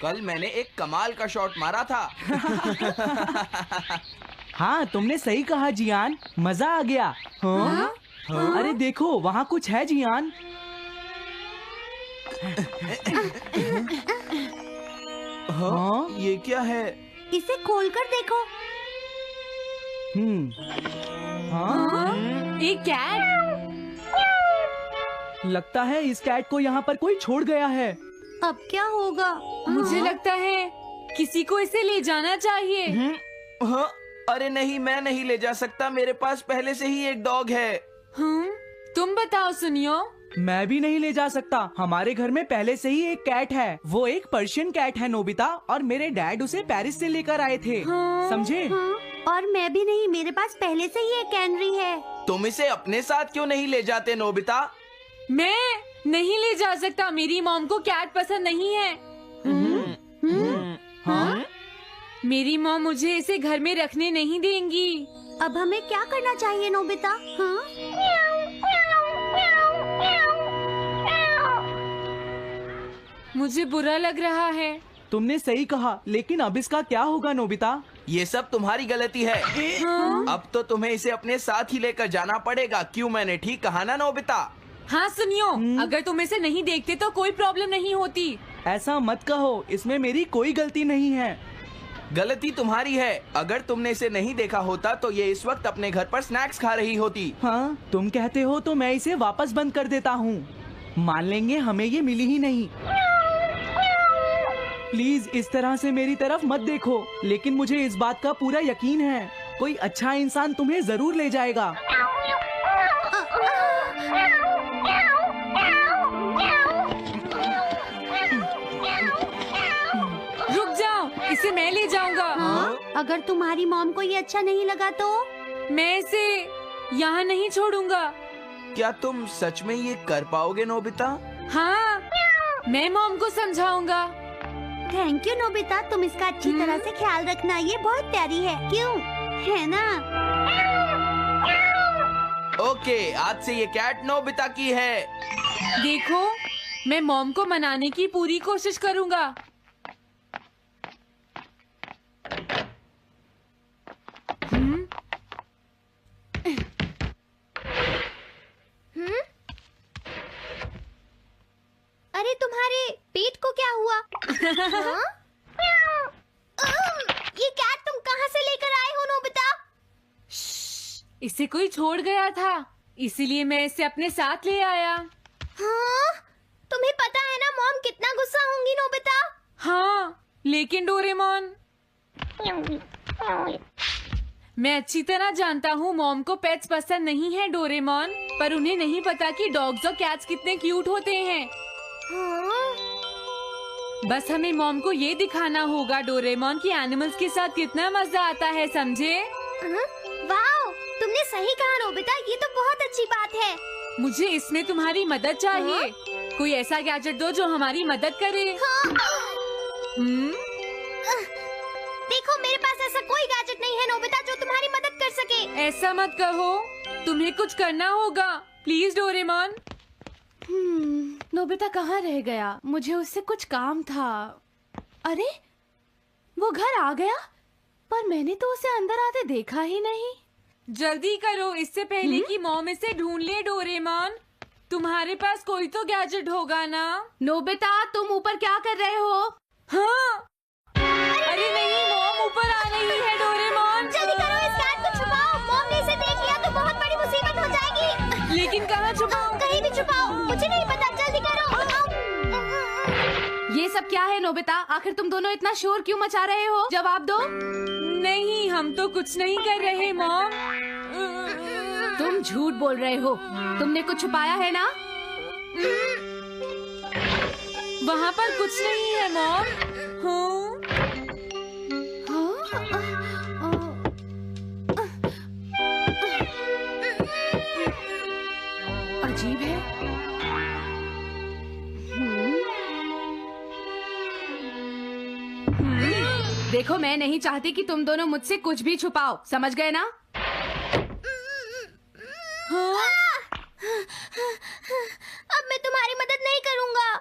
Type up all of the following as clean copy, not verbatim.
कल मैंने एक कमाल का शॉट मारा था। हाँ, तुमने सही कहा जियान, मजा आ गया। हाँ? अरे देखो, वहाँ कुछ है जियान। हाँ? ये क्या है? इसे खोलकर देखो। हाँ? एक कैट। लगता है इस कैट को यहाँ पर कोई छोड़ गया है। अब क्या होगा? मुझे लगता है किसी को इसे ले जाना चाहिए। हाँ? अरे नहीं, मैं नहीं ले जा सकता, मेरे पास पहले से ही एक डॉग है। तुम बताओ सुनियो। मैं भी नहीं ले जा सकता, हमारे घर में पहले से ही एक कैट है। वो एक पर्शियन कैट है नोबिता, और मेरे डैड उसे पेरिस से लेकर आए थे। समझे? और मैं भी नहीं, मेरे पास पहले से ही एक कैनरी है। तुम इसे अपने साथ क्यों नहीं ले जाते नोबिता? मैं नहीं ले जा सकता, मेरी मॉम को कैट पसंद नहीं है। हाँ? मेरी मॉम मुझे इसे घर में रखने नहीं देंगी। अब हमें क्या करना चाहिए नोबिता? हाँ? मुझे बुरा लग रहा है। तुमने सही कहा, लेकिन अब इसका क्या होगा नोबिता? ये सब तुम्हारी गलती है। अब तो तुम्हें इसे अपने साथ ही लेकर जाना पड़ेगा। क्यों, मैंने ठीक कहा ना नोबिता? हाँ सुनियो, अगर तुम इसे नहीं देखते तो कोई प्रॉब्लम नहीं होती। ऐसा मत कहो, इसमें मेरी कोई गलती नहीं है। गलती तुम्हारी है। अगर तुमने इसे नहीं देखा होता तो ये इस वक्त अपने घर पर स्नैक्स खा रही होती। हाँ, तुम कहते हो तो मैं इसे वापस बंद कर देता हूँ। मान लेंगे हमें ये मिली ही नहीं। प्लीज इस तरह से मेरी तरफ मत देखो, लेकिन मुझे इस बात का पूरा यकीन है, कोई अच्छा इंसान तुम्हें जरूर ले जाएगा। रुक जाओ, इसे मैं ले जाऊंगा। अगर तुम्हारी मॉम को ये अच्छा नहीं लगा तो? मैं इसे यहाँ नहीं छोड़ूंगा। क्या तुम सच में ये कर पाओगे नोबिता? हाँ, मैं मॉम को समझाऊंगा। थैंक यू नोबिता, तुम इसका अच्छी तरह से ख्याल रखना, ये बहुत प्यारी है। क्यों, है ना? ओके, आज से ये कैट नोबिता की है। देखो, मैं मॉम को मनाने की पूरी कोशिश करूंगा। अरे तुम्हारे पेट को क्या हुआ? हाँ? ये कैट तुम कहाँ से लेकर आए हो नोबिता? इसे कोई छोड़ गया था, इसीलिए मैं इसे अपने साथ ले आया। हाँ? तुम्हें पता है ना मॉम कितना गुस्सा होंगी नोबिता? हाँ, लेकिन डोरेमोन, मैं अच्छी तरह जानता हूँ मॉम को पेट्स पसंद नहीं है डोरेमोन, पर उन्हें नहीं पता कि डॉग्स और कैट्स कितने क्यूट होते हैं। हाँ? बस हमें मॉम को ये दिखाना होगा डोरेमोन कि एनिमल्स के साथ कितना मजा आता है, समझे? वाओ, तुमने सही कहा नोबिता, ये तो बहुत अच्छी बात है। मुझे इसमें तुम्हारी मदद चाहिए। कोई ऐसा गैजेट दो जो हमारी मदद करे। देखो, मेरे पास ऐसा कोई गैजेट नहीं है नोबिता जो तुम्हारी मदद कर सके। ऐसा मत कहो, तुम्हें कुछ करना होगा, प्लीज डोरेमोन। नोबिता कहाँ रह गया? मुझे उससे कुछ काम था। अरे, वो घर आ गया, पर मैंने तो उसे अंदर आते देखा ही नहीं। जल्दी करो, इससे पहले कि मॉम इसे ढूंढ ले। डोरेमोन, तुम्हारे पास कोई तो गैजेट होगा ना? नोबिता, तुम ऊपर क्या कर रहे हो? हाँ? अरे नहीं, मॉम ऊपर आ रही है। डोरेमोन, जल्दी करो, इस कैट को छुपाओ। मॉम ने इसे देख लिया तो बहुत बड़ी मुसीबत हो जाएगी। लेकिन कहाँ छुपाऊं? कहीं भी छुपाओ, मुझे नहीं पता, जल्दी करो। ये सब क्या है नोबिता? आखिर तुम दोनों इतना शोर क्यों मचा रहे हो? जवाब दो। नहीं, हम तो कुछ नहीं कर रहे मॉम। तुम झूठ बोल रहे हो, तुमने कुछ छुपाया है ना? वहाँ पर कुछ नहीं है मॉम। अजीब है। देखो, मैं नहीं चाहती कि तुम दोनों मुझसे कुछ भी छुपाओ, समझ गए ना? अब मैं तुम्हारी मदद नहीं करूँगा।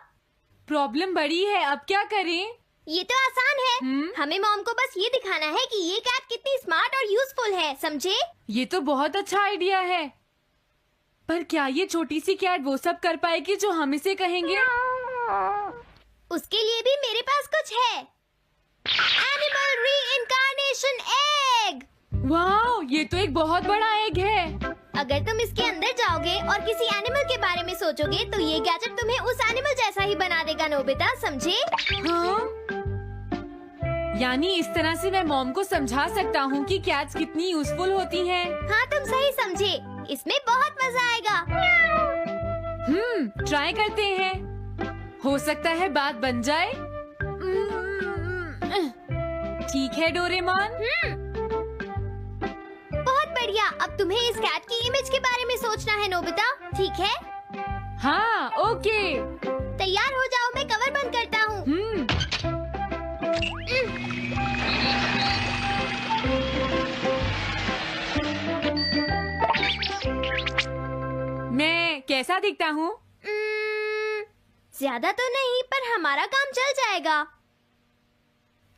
प्रॉब्लम बड़ी है, अब क्या करें? ये तो आसान है। हमें मॉम को बस ये दिखाना है कि ये कैट कितनी स्मार्ट और यूजफुल है, समझे? ये तो बहुत अच्छा आइडिया है, पर क्या ये छोटी सी कैट वो सब कर पाएगी जो हम इसे कहेंगे? उसके लिए भी मेरे पास कुछ है। Animal reincarnation egg. वाह, ये तो एक बहुत बड़ा एग है। अगर तुम इसके अंदर जाओगे और किसी एनिमल के बारे में सोचोगे तो ये गैजेट तुम्हें उस एनिमल जैसा ही बना देगा, नोबिता, समझे? हाँ? यानी इस तरह से मैं मॉम को समझा सकता हूँ कि कैट्स कितनी यूजफुल होती हैं। हाँ, तुम सही समझे। इसमें बहुत मजा आएगा। ट्राई करते हैं। हो सकता है बात बन जाए। ठीक है डोरेमोन। बहुत बढ़िया। अब तुम्हें इस कैट की इमेज के बारे में सोचना है, नोबिता, ठीक है? हाँ, ओके। तैयार हो जाओ, मैं कवर बंद करता हूँ। मैं कैसा दिखता हूँ? ज्यादा तो नहीं, पर हमारा काम चल जाएगा,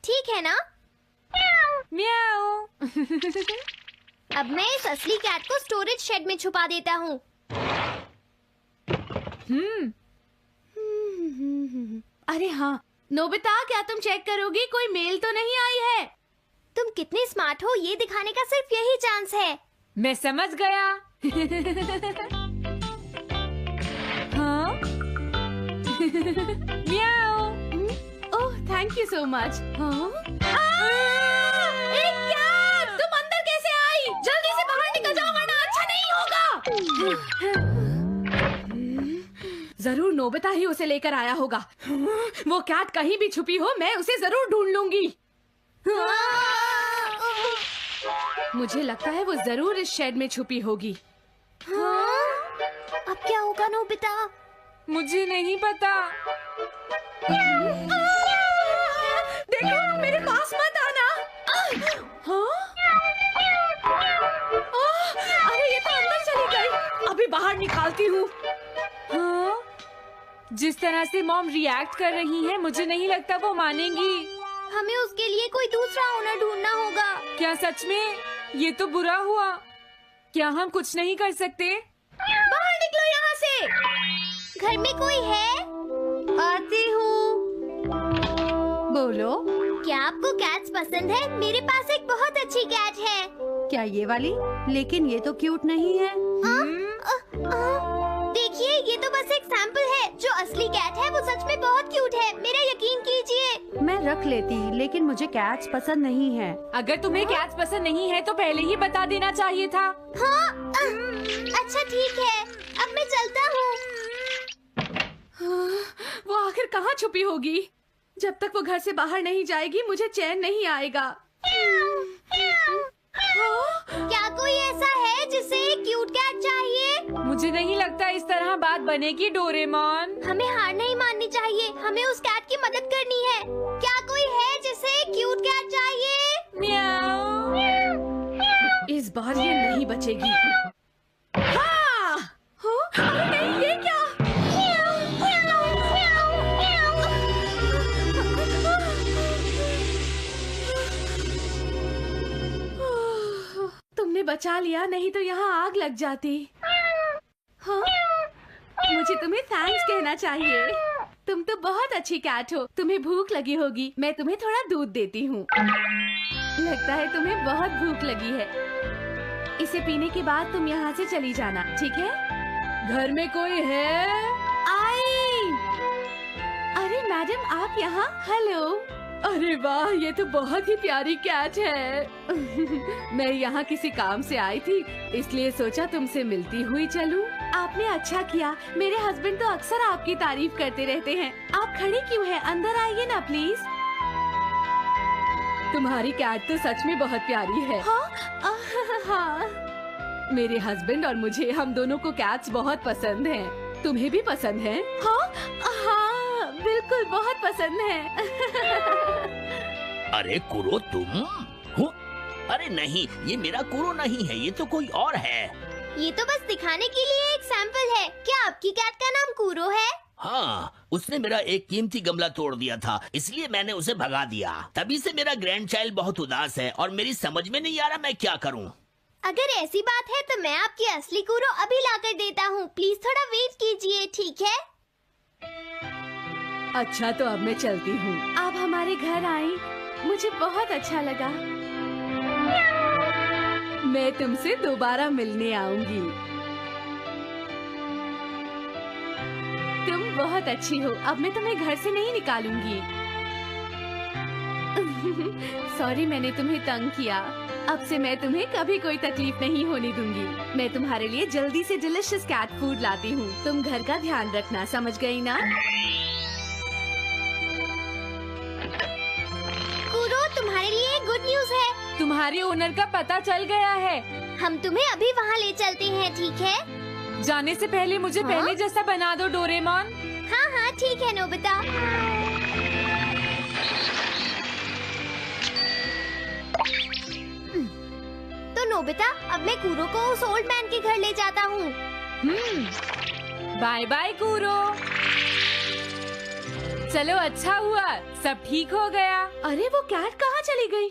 ठीक है ना? म्याऊ। अब मैं इस असली कैट को स्टोरेज शेड में छुपा देता हूँ। अरे हाँ नोबिता, क्या तुम चेक करोगी कोई मेल तो नहीं आई है? तुम कितने स्मार्ट हो ये दिखाने का सिर्फ यही चांस है। मैं समझ गया। हाँ? म्याऊ। ओह, थैंक यू सो मच। तुम अंदर कैसे आई? जल्दी से बाहर निकल जाओ वरना अच्छा नहीं होगा। जरूर नोबिता ही उसे लेकर आया होगा। वो कैट कहीं भी छुपी हो, मैं उसे जरूर ढूंढ लूंगी। मुझे लगता है वो जरूर इस शेड में छुपी होगी। अब क्या होगा नोबिता? मुझे नहीं पता। देखो, मेरे पास मत आना। अरे ये तो अंदर चली गई। अभी बाहर निकालती हूँ। हाँ? जिस तरह से मॉम रिएक्ट कर रही है, मुझे नहीं लगता वो मानेंगी। हमें उसके लिए कोई दूसरा ओनर ढूंढना होगा। क्या सच में? ये तो बुरा हुआ। क्या हम कुछ नहीं कर सकते? बाहर निकलो यहाँ से। घर में कोई है? आती हूँ। बोलो, क्या आपको कैट्स पसंद है? मेरे पास एक बहुत अच्छी कैट है। क्या ये वाली? लेकिन ये तो क्यूट नहीं है। देखिए, ये तो बस एक सैंपल है। जो असली कैट है वो सच में बहुत क्यूट है, मेरा यकीन कीजिए। मैं रख लेती, लेकिन मुझे कैट्स पसंद नहीं है। अगर तुम्हें कैट्स पसंद नहीं है तो पहले ही बता देना चाहिए था। हाँ, अच्छा ठीक है, अब मैं चलता हूँ। वो आखिर कहाँ छुपी होगी? जब तक वो घर से बाहर नहीं जाएगी मुझे चैन नहीं आएगा। क्या कोई ऐसा है जिसे एक क्यूट कैट चाहिए? मुझे नहीं लगता इस तरह बात बनेगी डोरेमोन। हमें हार नहीं माननी चाहिए, हमें उस कैट की मदद करनी है। क्या कोई है जिसे एक क्यूट कैट चाहिए? म्याऊ। इस बार ये नहीं बचेगी। हाँ! अरे नहीं, ये क्या? तुमने बचा लिया, नहीं तो यहाँ आग लग जाती। हाँ? मुझे तुम्हें थैंक्स कहना चाहिए। तुम तो बहुत अच्छी कैट हो। तुम्हें भूख लगी होगी, मैं तुम्हें थोड़ा दूध देती हूँ। लगता है तुम्हें बहुत भूख लगी है। इसे पीने के बाद तुम यहाँ से चली जाना, ठीक है? घर में कोई है? आई! अरे मैडम, आप यहाँ? हेलो। अरे वाह, ये तो बहुत ही प्यारी कैट है। मैं यहाँ किसी काम से आई थी, इसलिए सोचा तुमसे मिलती हुई चलूं। आपने अच्छा किया। मेरे हस्बैंड तो अक्सर आपकी तारीफ करते रहते हैं। आप खड़ी क्यों हैं? अंदर आइए ना प्लीज। तुम्हारी कैट तो सच में बहुत प्यारी है। हाँ। मेरे हस्बैंड और मुझे, हम दोनों को कैट्स बहुत पसंद हैं। तुम्हें भी पसंद है? हाँ, बिल्कुल बहुत पसंद है। अरे कुरो, तुम हो? अरे नहीं, ये मेरा कुरो नहीं है, ये तो कोई और है। ये तो बस दिखाने के लिए एक सैंपल है। क्या आपकी कैट का नाम कूरो है? हाँ, उसने मेरा एक कीमती गमला तोड़ दिया था, इसलिए मैंने उसे भगा दिया। तभी से मेरा ग्रैंड चाइल्ड बहुत उदास है और मेरी समझ में नहीं आ रहा मैं क्या करूं। अगर ऐसी बात है तो मैं आपकी असली कूरो अभी लाकर देता हूँ। प्लीज थोड़ा वेट कीजिए, ठीक है? अच्छा तो अब मैं चलती हूँ। आप हमारे घर आई, मुझे बहुत अच्छा लगा। मैं तुमसे दोबारा मिलने आऊंगी। तुम बहुत अच्छी हो। अब मैं तुम्हें घर से नहीं निकालूंगी। सॉरी मैंने तुम्हें तंग किया। अब से मैं तुम्हें कभी कोई तकलीफ नहीं होने दूंगी। मैं तुम्हारे लिए जल्दी से डिलिशियस कैट फूड लाती हूँ। तुम घर का ध्यान रखना, समझ गई ना? कूरो, तुम्हारे लिए गुड न्यूज है। तुम्हारे ओनर का पता चल गया है। हम तुम्हें अभी वहाँ ले चलते हैं, ठीक है? जाने से पहले मुझे पहले जैसा बना दो डोरेमोन। हाँ हाँ ठीक है नोबिता। तो नोबिता, अब मैं कूरो को उस ओल्ड मैन के घर ले जाता हूँ। बाय बाय कूरो। चलो अच्छा हुआ, सब ठीक हो गया। अरे वो कैट कहाँ चली गई?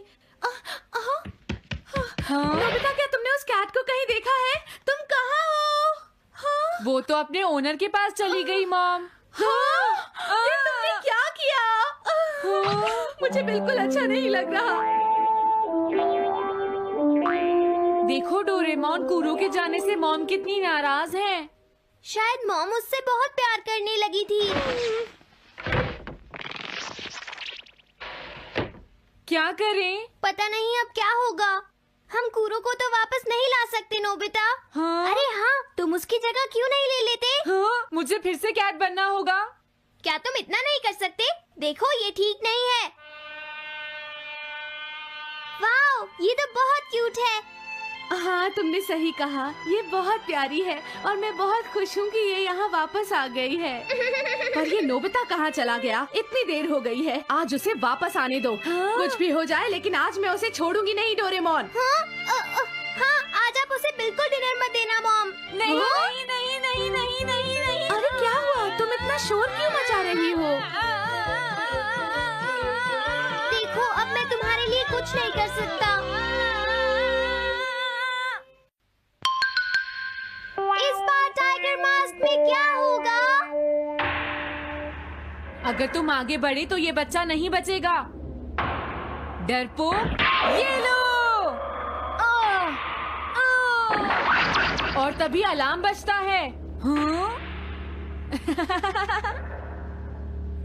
नोबिता, क्या तुमने उस कैट को कहीं देखा है? तुम कहाँ हो? हाँ? वो तो अपने ओनर के पास चली गई मॉम। हाँ? ये तुमने क्या किया? मुझे बिल्कुल अच्छा नहीं लग रहा। देखो डोरेमोन, कूरो के जाने से मॉम कितनी नाराज हैं। शायद मॉम उससे बहुत प्यार करने लगी थी। क्या करें? पता नहीं अब क्या होगा। हम कूरो को तो वापस नहीं ला सकते नोबिता। हाँ? अरे हाँ, तुम उसकी जगह क्यों नहीं ले लेते? हाँ? मुझे फिर से कैट बनना होगा। क्या तुम इतना नहीं कर सकते? देखो ये ठीक नहीं है। वाओ, ये तो बहुत क्यूट है। हाँ तुमने सही कहा, ये बहुत प्यारी है और मैं बहुत खुश हूँ कि ये यहाँ वापस आ गई है। पर ये नोबिता कहाँ चला गया? इतनी देर हो गई है, आज उसे वापस आने दो। हाँ? कुछ भी हो जाए लेकिन आज मैं उसे छोड़ूंगी नहीं डोरेमोन। हाँ, आज आप उसे बिल्कुल डिनर मत देना मॉम। नहीं हाँ? नहीं नहीं नहीं नहीं नहीं नहीं। अरे क्या हुआ? तुम इतना शोर क्यों मचा रही हो? देखो अब मैं तुम्हारे लिए कुछ नहीं कर सकता। इस बार टाइगर मास्क में क्या होगा? अगर तुम आगे बढ़े तो ये बच्चा नहीं बचेगा। डरपोक, ये लो। और तभी अलार्म बजता है। हाँ?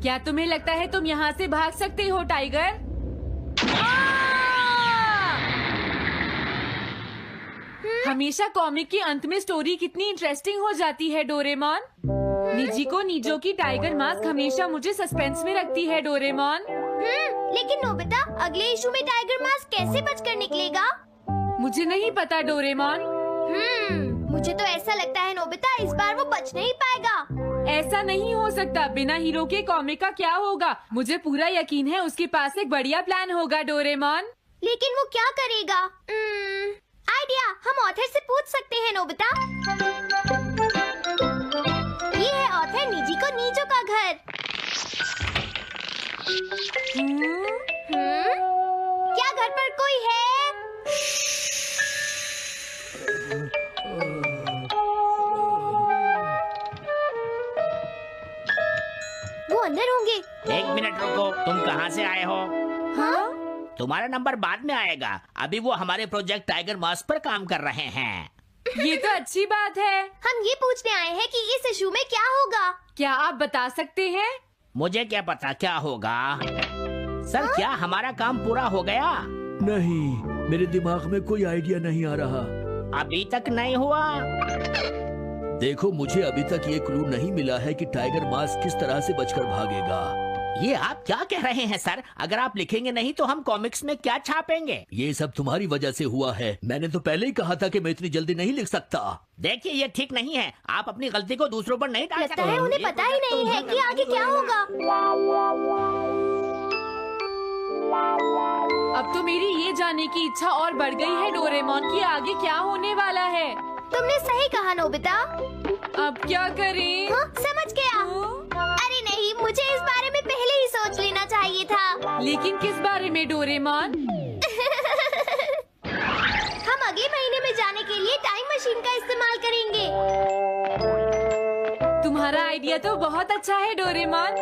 क्या तुम्हें लगता है तुम यहाँ से भाग सकते हो टाइगर? हमेशा कॉमिक के अंत में स्टोरी कितनी इंटरेस्टिंग हो जाती है डोरेमोन। निजी को नीजो की टाइगर मास्क हमेशा मुझे सस्पेंस में रखती है डोरेमोन। लेकिन नोबिता, अगले इशू में टाइगर मास्क कैसे बचकर निकलेगा? मुझे नहीं पता डोरेमोन। मुझे तो ऐसा लगता है नोबिता, इस बार वो बच नहीं पाएगा। ऐसा नहीं हो सकता। बिना हीरो के कॉमिक का क्या होगा? मुझे पूरा यकीन है उसके पास एक बढ़िया प्लान होगा डोरेमोन। लेकिन वो क्या करेगा? आइडिया, हम ऑथर से पूछ सकते हैं नोबिता। ये है ऑथर निजी को नीजो का घर। क्या घर पर कोई है? वो अंदर होंगे। एक मिनट रुको, तुम कहाँ से आए हो? हाँ? तुम्हारा नंबर बाद में आएगा। अभी वो हमारे प्रोजेक्ट टाइगर मास्क पर काम कर रहे हैं। ये तो अच्छी बात है। हम ये पूछने आए हैं कि इस इशू में क्या होगा। क्या आप बता सकते हैं? मुझे क्या पता क्या होगा। सर, क्या हमारा काम पूरा हो गया? नहीं, मेरे दिमाग में कोई आइडिया नहीं आ रहा। अभी तक नहीं हुआ। देखो, मुझे अभी तक ये क्लू नहीं मिला है कि टाइगर मास्क किस तरह से बचकर भागेगा। ये आप क्या कह रहे हैं सर? अगर आप लिखेंगे नहीं तो हम कॉमिक्स में क्या छापेंगे? ये सब तुम्हारी वजह से हुआ है। मैंने तो पहले ही कहा था कि मैं इतनी जल्दी नहीं लिख सकता। देखिए, ये ठीक नहीं है। आप अपनी गलती को दूसरों पर नहीं डाल लगता सकते। है उन्हें पता ही नहीं है कि आगे क्या होगा। अब तो मेरी ये जानने की इच्छा और बढ़ गई है डोरेमोन कि आगे क्या होने वाला है। तुमने सही कहा नोबिता। अब क्या करें? हाँ, समझ गया। अरे नहीं, लेकिन किस बारे में डोरेमोन? हम अगले महीने में जाने के लिए टाइम मशीन का इस्तेमाल करेंगे। तुम्हारा आइडिया तो बहुत अच्छा है डोरेमोन।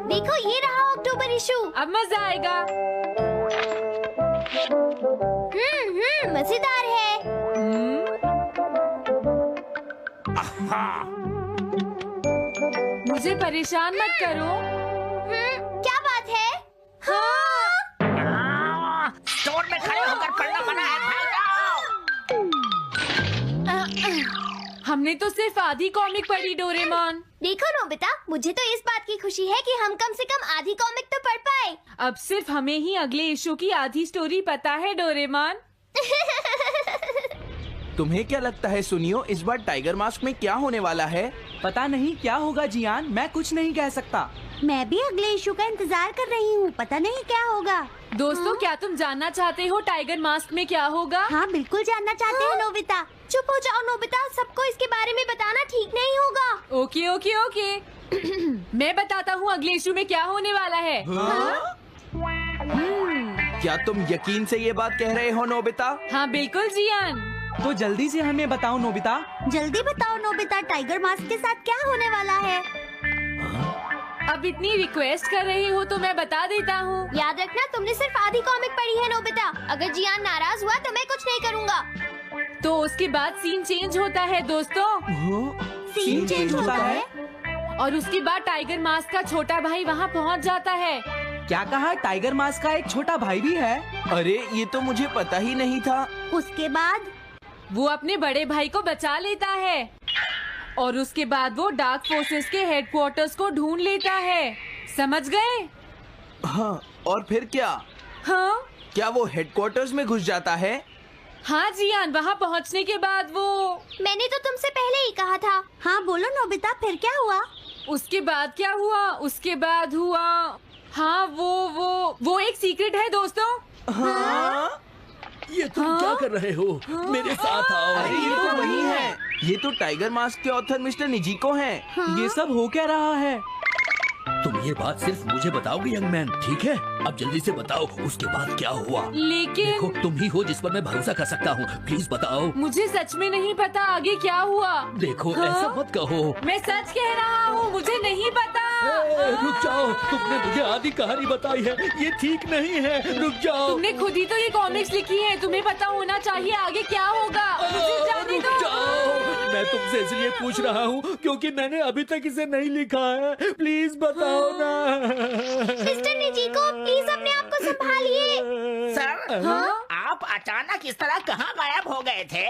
देखो ये रहा अक्टूबर इशू। अब मजा आएगा। मजेदार है। मुझे परेशान मत करो। क्या बात है? हाँ। स्टोर में खड़े होकर पढ़ना मना है, भाग जाओ। हमने तो सिर्फ आधी कॉमिक पढ़ी डोरेमोन। देखो नोबिता, मुझे तो इस बात की खुशी है कि हम कम से कम आधी कॉमिक तो पढ़ पाए। अब सिर्फ हमें ही अगले इशू की आधी स्टोरी पता है डोरेमोन। तुम्हें क्या लगता है सुनियो, इस बार टाइगर मास्क में क्या होने वाला है? पता नहीं क्या होगा जियान, मैं कुछ नहीं कह सकता। मैं भी अगले इशू का इंतजार कर रही हूँ, पता नहीं क्या होगा। दोस्तों, क्या तुम जानना चाहते हो टाइगर मास्क में क्या होगा? हाँ बिल्कुल जानना चाहते हैं नोबिता। चुप हो जाओ नोबिता, सबको इसके बारे में बताना ठीक नहीं होगा। Okay okay okay. मैं बताता हूँ अगले इशू में क्या होने वाला है। क्या तुम यकीन से ये बात कह रहे हो नोबिता? हाँ बिल्कुल जियान। तो जल्दी से हमें बताओ नोबिता। जल्दी बताओ नोबिता, टाइगर मास्क के साथ क्या होने वाला है? अब इतनी रिक्वेस्ट कर रहे हो तो मैं बता देता हूँ। याद रखना, तुमने सिर्फ आधी कॉमिक पढ़ी है नोबिता। अगर जियान नाराज हुआ तो मैं कुछ नहीं करूँगा। तो उसके बाद सीन चेंज होता है दोस्तों, सीन चेंज होता है? और उसके बाद टाइगर मास्क का छोटा भाई वहाँ पहुँच जाता है। क्या कहा? टाइगर मास्क का एक छोटा भाई भी है? अरे ये तो मुझे पता ही नहीं था। उसके बाद वो अपने बड़े भाई को बचा लेता है और उसके बाद वो डार्क फोर्सेस के हेडक्वार्टर्स को ढूंढ लेता है। समझ गए? हाँ, और फिर क्या? हाँ क्या वो हेडक्वार्टर्स में घुस जाता है? हाँ जियान, वहाँ पहुँचने के बाद वो मैंने तो तुमसे पहले ही कहा था। हाँ बोलो नोबिता, फिर क्या हुआ? उसके बाद क्या हुआ? उसके बाद हुआ, हाँ वो एक सीक्रेट है दोस्तों। हाँ? ये तुम क्या कर रहे हो? मेरे साथ आओ। अरे ये तो वही है। ये तो टाइगर मास्क के ऑथर मिस्टर निजिको हैं। ये सब हो क्या रहा है? तुम ये बात सिर्फ मुझे बताओगे यंग मैन, ठीक है? अब जल्दी से बताओ उसके बाद क्या हुआ। लेकिन देखो, तुम ही हो जिस पर मैं भरोसा कर सकता हूँ। प्लीज बताओ। मुझे सच में नहीं पता आगे क्या हुआ। देखो, हाँ? ऐसा मत कहो। मैं सच कह रहा हूँ, मुझे नहीं पता। रुक जाओ, तुमने मुझे आधी कहानी बताई है, ये ठीक नहीं है। रुक जाओ। तुमने खुद ही तो ये कॉमिक्स लिखी है, तुम्हें पता होना चाहिए आगे क्या होगा। मुझे जाने रुक दो। जाओ, मैं तुमसे इसलिए पूछ रहा हूँ क्योंकि मैंने अभी तक इसे नहीं लिखा है। प्लीज बताओ ना। मिस्टर निजिको, प्लीज अपने आप को संभालिए। सर, हाँ? आप अचानक इस तरह कहाँ गायब हो गए थे?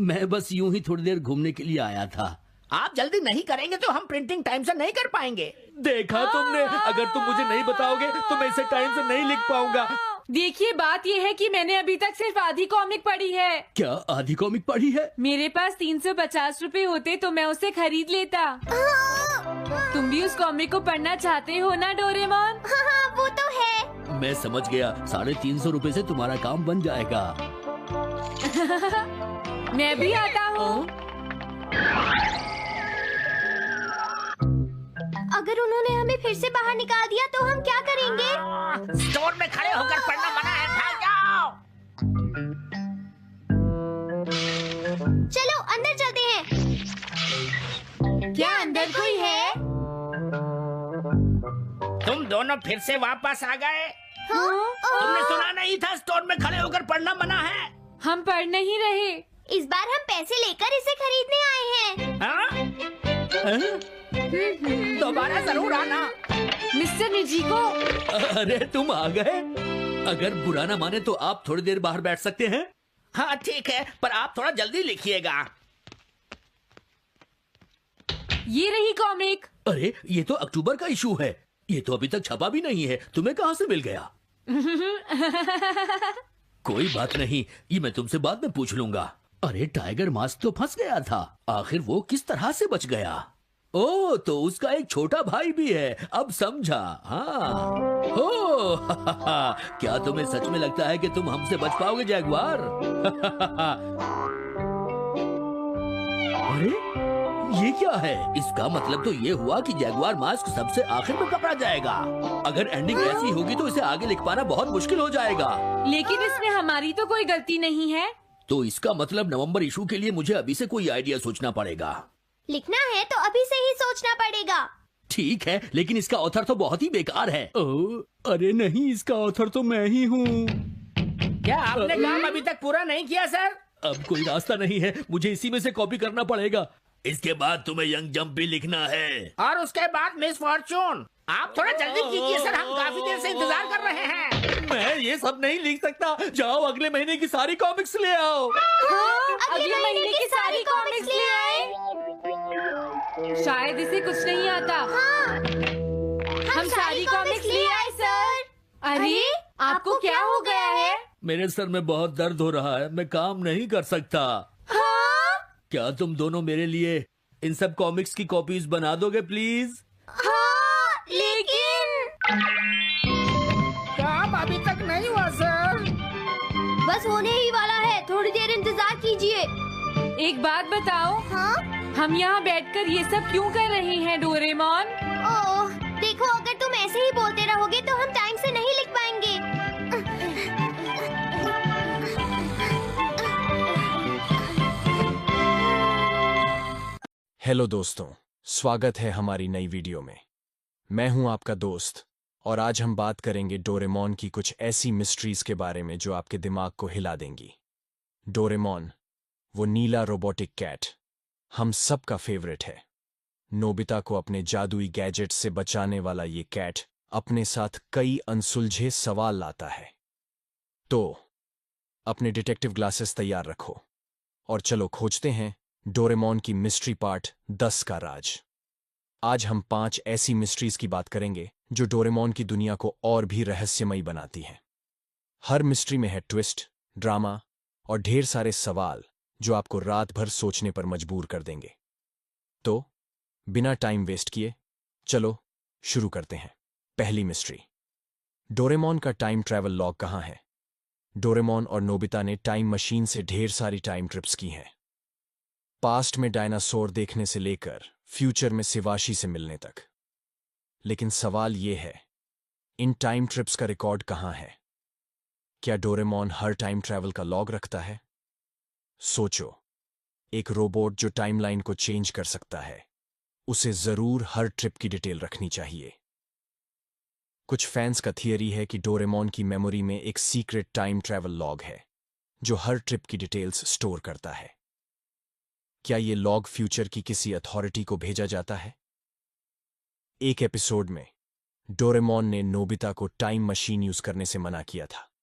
मैं बस यूं ही थोड़ी देर घूमने के लिए आया था। आप जल्दी नहीं करेंगे तो हम प्रिंटिंग टाइम से नहीं कर पाएंगे। देखा तुमने, अगर तुम मुझे नहीं बताओगे तो मैं इसे टाइम से नहीं लिख पाऊंगा। देखिए, बात ये है कि मैंने अभी तक सिर्फ आधी कॉमिक पढ़ी है। क्या आधी कॉमिक पढ़ी है? मेरे पास 350 रुपए होते तो मैं उसे खरीद लेता। तुम भी उस कॉमिक को पढ़ना चाहते हो ना डोरेमोन? हाँ, वो तो है। मैं समझ गया, 350 रुपए से तुम्हारा काम बन जाएगा। मैं भी आता हूँ। अगर उन्होंने हमें फिर से बाहर निकाल दिया तो हम क्या करेंगे? स्टोर में खड़े होकर पढ़ना मना है, भाग जाओ। चलो अंदर चलते हैं। क्या अंदर कोई है? तुम दोनों फिर से वापस आ गए। हाँ? तुमने सुना नहीं था स्टोर में खड़े होकर पढ़ना मना है? हम पढ़ नहीं रहे। इस बार हम पैसे लेकर इसे खरीदने आए हैं। हाँ? दोबारा जरूर आना। मिस्टर निजिको, अरे तुम आ गए। अगर बुरा ना माने तो आप थोड़ी देर बाहर बैठ सकते हैं। हाँ ठीक है, पर आप थोड़ा जल्दी लिखिएगा। ये रही कॉमिक। अरे ये तो अक्टूबर का इशू है, ये तो अभी तक छपा भी नहीं है। तुम्हें कहाँ से मिल गया? कोई बात नहीं, ये मैं तुमसे बाद में पूछ लूंगा। अरे टाइगर मास्क तो फंस गया था, आखिर वो किस तरह से बच गया? ओ, तो उसका एक छोटा भाई भी है, अब समझा। हाँ। ओ, क्या तुम्हें सच में लगता है कि तुम हमसे बच पाओगे जैगुआर? अरे ये क्या है? इसका मतलब तो ये हुआ कि जैगुआर मास्क सबसे आखिर में पकड़ा जाएगा। अगर एंडिंग ऐसी होगी तो इसे आगे लिख पाना बहुत मुश्किल हो जाएगा। लेकिन इसमें हमारी तो कोई गलती नहीं है। तो इसका मतलब नवंबर इशू के लिए मुझे अभी से कोई आइडिया सोचना पड़ेगा। लिखना है तो अभी से ही सोचना पड़ेगा। ठीक है, लेकिन इसका ऑथर तो बहुत ही बेकार है। अरे नहीं, इसका ऑथर तो मैं ही हूँ। क्या आपने काम अभी तक पूरा नहीं किया सर? अब कोई रास्ता नहीं है, मुझे इसी में से कॉपी करना पड़ेगा। इसके बाद तुम्हें यंग जंप भी लिखना है। और उसके बाद मिस फॉर्चून। आप थोड़ा जल्दी कीजिए सर, हम काफी देर से इंतजार कर रहे हैं। मैं ये सब नहीं लिख सकता। जाओ अगले महीने की सारी कॉमिक्स ले आओ। अगले महीने की सारी कॉमिक्स ले आए। शायद इसे कुछ नहीं आता। हम सारी कॉमिक्स ले आए सर। अरे आपको क्या हो गया है? मेरे सर में बहुत दर्द हो रहा है, मैं काम नहीं कर सकता। क्या तुम दोनों मेरे लिए इन सब कॉमिक्स की कॉपीज बना दोगे प्लीज? लेकिन काम अभी तक नहीं हुआ सर। बस होने ही वाला है, थोड़ी देर इंतजार कीजिए। एक बात बताओ, हम यहाँ बैठकर ये सब क्यों कर रहे हैं डोरेमोन? ओह, देखो अगर तुम ऐसे ही बोलते रहोगे तो हम टाइम से नहीं लिख पाएंगे। हेलो दोस्तों, स्वागत है हमारी नई वीडियो में। मैं हूं आपका दोस्त और आज हम बात करेंगे डोरेमोन की कुछ ऐसी मिस्ट्रीज के बारे में जो आपके दिमाग को हिला देंगी। डोरेमोन, वो नीला रोबोटिक कैट, हम सबका फेवरेट है। नोबिता को अपने जादुई गैजेट से बचाने वाला ये कैट अपने साथ कई अनसुलझे सवाल लाता है। तो अपने डिटेक्टिव ग्लासेस तैयार रखो और चलो खोजते हैं डोरेमोन की मिस्ट्री पार्ट 10 का राज। आज हम 5 ऐसी मिस्ट्रीज की बात करेंगे जो डोरेमोन की दुनिया को और भी रहस्यमयी बनाती हैं। हर मिस्ट्री में है ट्विस्ट, ड्रामा और ढेर सारे सवाल जो आपको रात भर सोचने पर मजबूर कर देंगे। तो बिना टाइम वेस्ट किए चलो शुरू करते हैं। पहली मिस्ट्री, डोरेमोन का टाइम ट्रैवल लॉग कहाँ है? डोरेमोन और नोबिता ने टाइम मशीन से ढेर सारी टाइम ट्रिप्स की हैं। पास्ट में डायनासोर देखने से लेकर फ्यूचर में शिवाशी से मिलने तक। लेकिन सवाल ये है, इन टाइम ट्रिप्स का रिकॉर्ड कहाँ है? क्या डोरेमोन हर टाइम ट्रैवल का लॉग रखता है? सोचो, एक रोबोट जो टाइमलाइन को चेंज कर सकता है, उसे जरूर हर ट्रिप की डिटेल रखनी चाहिए। कुछ फैंस का थियरी है कि डोरेमोन की मेमोरी में एक सीक्रेट टाइम ट्रैवल लॉग है जो हर ट्रिप की डिटेल्स स्टोर करता है। क्या ये लॉग फ्यूचर की किसी अथॉरिटी को भेजा जाता है? एक एपिसोड में डोरेमोन ने नोबिता को टाइम मशीन यूज करने से मना किया था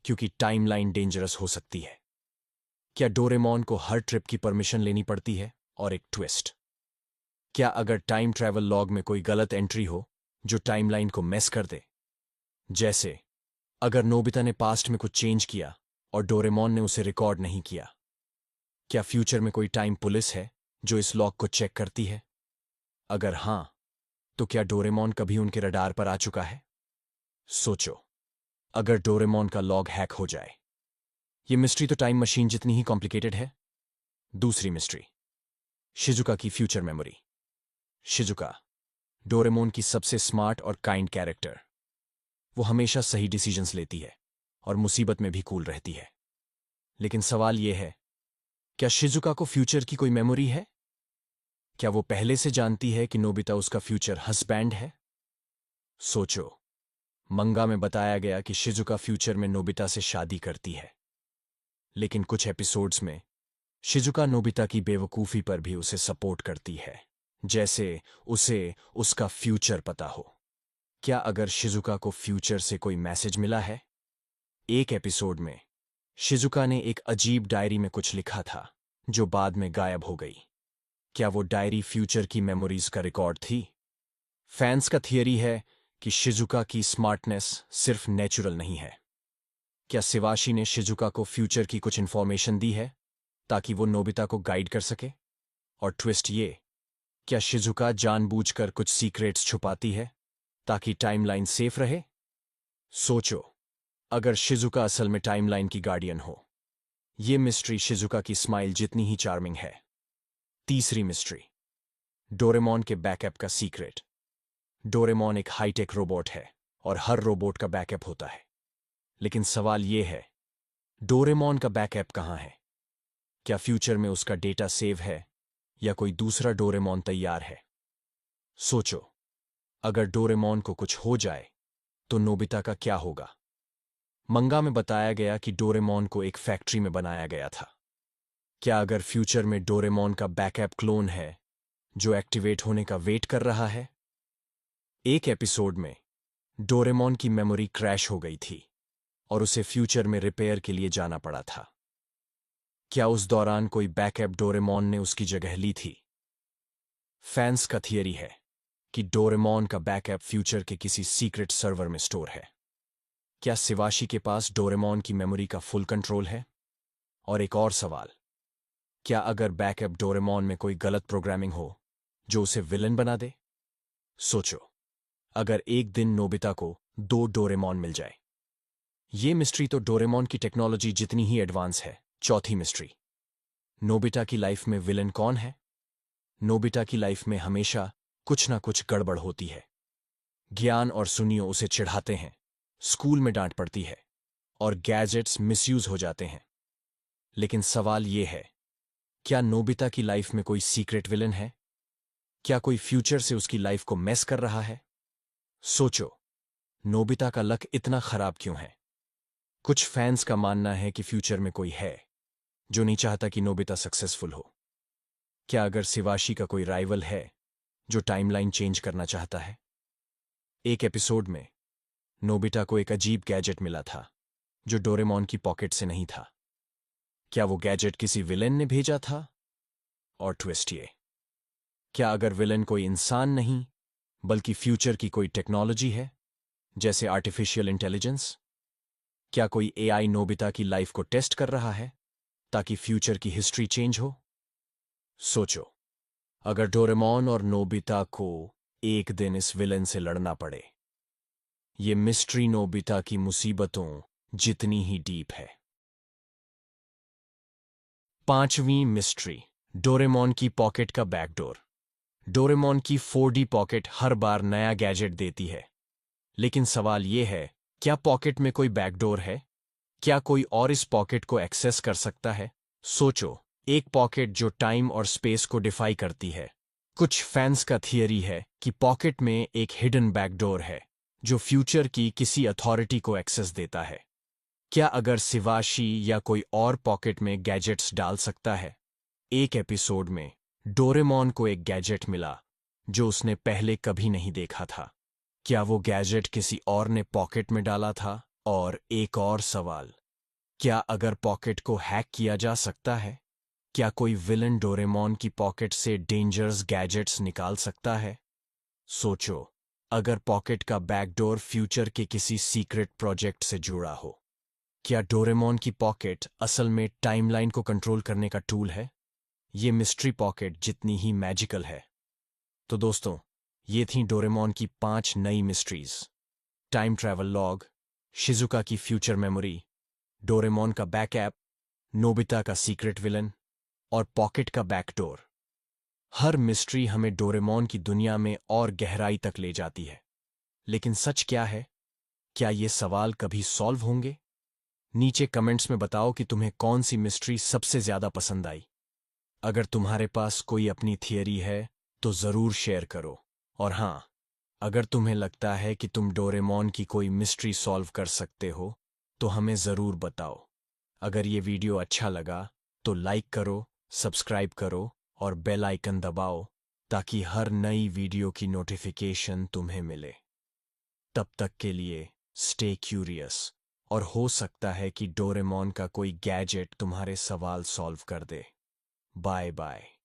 क्योंकि टाइमलाइन डेंजरस हो सकती है। क्या डोरेमोन को हर ट्रिप की परमिशन लेनी पड़ती है? और एक ट्विस्ट, क्या अगर टाइम ट्रैवल लॉग में कोई गलत एंट्री हो जो टाइमलाइन को मेस कर दे? जैसे अगर नोबिता ने पास्ट में कुछ चेंज किया और डोरेमोन ने उसे रिकॉर्ड नहीं किया, क्या फ्यूचर में कोई टाइम पुलिस है जो इस लॉग को चेक करती है? अगर हां, तो क्या डोरेमोन कभी उनके रडार पर आ चुका है? सोचो, अगर डोरेमोन का लॉग हैक हो जाए। ये मिस्ट्री तो टाइम मशीन जितनी ही कॉम्प्लिकेटेड है। दूसरी मिस्ट्री, शिजुका की फ्यूचर मेमोरी। शिजुका, डोरेमोन की सबसे स्मार्ट और काइंड कैरेक्टर। वो हमेशा सही डिसीजंस लेती है और मुसीबत में भी कूल रहती है। लेकिन सवाल यह है, क्या शिजुका को फ्यूचर की कोई मेमोरी है? क्या वो पहले से जानती है कि नोबिता उसका फ्यूचर हस्बैंड है? सोचो, मंगा में बताया गया कि शिजुका फ्यूचर में नोबिता से शादी करती है, लेकिन कुछ एपिसोड्स में शिजुका नोबिता की बेवकूफी पर भी उसे सपोर्ट करती है, जैसे उसे उसका फ्यूचर पता हो। क्या अगर शिजुका को फ्यूचर से कोई मैसेज मिला है? एक एपिसोड में शिजुका ने एक अजीब डायरी में कुछ लिखा था जो बाद में गायब हो गई। क्या वो डायरी फ्यूचर की मेमोरीज का रिकॉर्ड थी? फैंस का थियरी है कि शिजुका की स्मार्टनेस सिर्फ नेचुरल नहीं है। क्या शिवाशी ने शिजुका को फ्यूचर की कुछ इंफॉर्मेशन दी है ताकि वो नोबिता को गाइड कर सके? और ट्विस्ट ये, क्या शिजुका जानबूझकर कुछ सीक्रेट्स छुपाती है ताकि टाइमलाइन सेफ रहे? सोचो, अगर शिजुका असल में टाइमलाइन की गार्डियन हो। ये मिस्ट्री शिजुका की स्माइल जितनी ही चार्मिंग है। तीसरी मिस्ट्री, डोरेमोन के बैकअप का सीक्रेट। डोरेमोन एक हाईटेक रोबोट है और हर रोबोट का बैकअप होता है, लेकिन सवाल यह है, डोरेमोन का बैकअप कहाँ है? क्या फ्यूचर में उसका डेटा सेव है या कोई दूसरा डोरेमोन तैयार है? सोचो, अगर डोरेमोन को कुछ हो जाए तो नोबिता का क्या होगा? मंगा में बताया गया कि डोरेमोन को एक फैक्ट्री में बनाया गया था। क्या अगर फ्यूचर में डोरेमोन का बैकअप क्लोन है जो एक्टिवेट होने का वेट कर रहा है? एक एपिसोड में डोरेमोन की मेमोरी क्रैश हो गई थी और उसे फ्यूचर में रिपेयर के लिए जाना पड़ा था। क्या उस दौरान कोई बैकअप डोरेमोन ने उसकी जगह ली थी? फैंस का थियरी है कि डोरेमोन का बैकअप फ्यूचर के किसी सीक्रेट सर्वर में स्टोर है। क्या शिवाशी के पास डोरेमोन की मेमोरी का फुल कंट्रोल है? और एक और सवाल, क्या अगर बैकअप डोरेमोन में कोई गलत प्रोग्रामिंग हो जो उसे विलन बना दे? सोचो, अगर एक दिन नोबिता को 2 डोरेमोन मिल जाए। ये मिस्ट्री तो डोरेमोन की टेक्नोलॉजी जितनी ही एडवांस है। चौथी मिस्ट्री, नोबिता की लाइफ में विलन कौन है? नोबिता की लाइफ में हमेशा कुछ ना कुछ गड़बड़ होती है। ज्ञान और सुनियो उसे चिढ़ाते हैं, स्कूल में डांट पड़ती है और गैजेट्स मिसयूज हो जाते हैं। लेकिन सवाल यह है, क्या नोबिता की लाइफ में कोई सीक्रेट विलन है? क्या कोई फ्यूचर से उसकी लाइफ को मेस कर रहा है? सोचो, नोबिता का लक इतना खराब क्यों है? कुछ फैंस का मानना है कि फ्यूचर में कोई है जो नहीं चाहता कि नोबिता सक्सेसफुल हो। क्या अगर शिवाशी का कोई राइवल है जो टाइमलाइन चेंज करना चाहता है? एक एपिसोड में नोबिता को एक अजीब गैजेट मिला था जो डोरेमोन की पॉकेट से नहीं था। क्या वो गैजेट किसी विलेन ने भेजा था? और ट्विस्ट ये, क्या अगर विलेन कोई इंसान नहीं बल्कि फ्यूचर की कोई टेक्नोलॉजी है, जैसे आर्टिफिशियल इंटेलिजेंस? क्या कोई एआई नोबिता की लाइफ को टेस्ट कर रहा है ताकि फ्यूचर की हिस्ट्री चेंज हो? सोचो, अगर डोरेमोन और नोबिता को एक दिन इस विलेन से लड़ना पड़े। ये मिस्ट्री नोबिता की मुसीबतों जितनी ही डीप है। पांचवीं मिस्ट्री, डोरेमोन की पॉकेट का बैकडोर। डोरेमोन की 4D पॉकेट हर बार नया गैजेट देती है, लेकिन सवाल यह है, क्या पॉकेट में कोई बैकडोर है? क्या कोई और इस पॉकेट को एक्सेस कर सकता है? सोचो, एक पॉकेट जो टाइम और स्पेस को डिफाई करती है। कुछ फैंस का थियरी है कि पॉकेट में एक हिडन बैकडोर है जो फ्यूचर की किसी अथॉरिटी को एक्सेस देता है। क्या अगर शिवाशी या कोई और पॉकेट में गैजेट्स डाल सकता है? एक एपिसोड में डोरेमोन को एक गैजेट मिला जो उसने पहले कभी नहीं देखा था। क्या वो गैजेट किसी और ने पॉकेट में डाला था? और एक और सवाल, क्या अगर पॉकेट को हैक किया जा सकता है? क्या कोई विलन डोरेमोन की पॉकेट से डेंजरस गैजेट्स निकाल सकता है? सोचो, अगर पॉकेट का बैकडोर फ्यूचर के किसी सीक्रेट प्रोजेक्ट से जुड़ा हो। क्या डोरेमोन की पॉकेट असल में टाइमलाइन को कंट्रोल करने का टूल है? ये मिस्ट्री पॉकेट जितनी ही मैजिकल है। तो दोस्तों, ये थी डोरेमोन की 5 नई mysteries. Time travel log, Shizuka की फ्यूचर मेमोरी, डोरेमोन का बैकअप, नोबिता का सीक्रेट विलन और पॉकेट का बैकडोर। हर मिस्ट्री हमें डोरेमोन की दुनिया में और गहराई तक ले जाती है। लेकिन सच क्या है? क्या ये सवाल कभी सॉल्व होंगे? नीचे कमेंट्स में बताओ कि तुम्हें कौन सी मिस्ट्री सबसे ज्यादा पसंद आई। अगर तुम्हारे पास कोई अपनी थियरी है तो जरूर शेयर करो। और हाँ, अगर तुम्हें लगता है कि तुम डोरेमोन की कोई मिस्ट्री सॉल्व कर सकते हो तो हमें जरूर बताओ। अगर ये वीडियो अच्छा लगा तो लाइक करो, सब्सक्राइब करो और बेल आइकन दबाओ ताकि हर नई वीडियो की नोटिफिकेशन तुम्हें मिले। तब तक के लिए स्टे क्यूरियस, और हो सकता है कि डोरेमोन का कोई गैजेट तुम्हारे सवाल सॉल्व कर दे। Bye bye.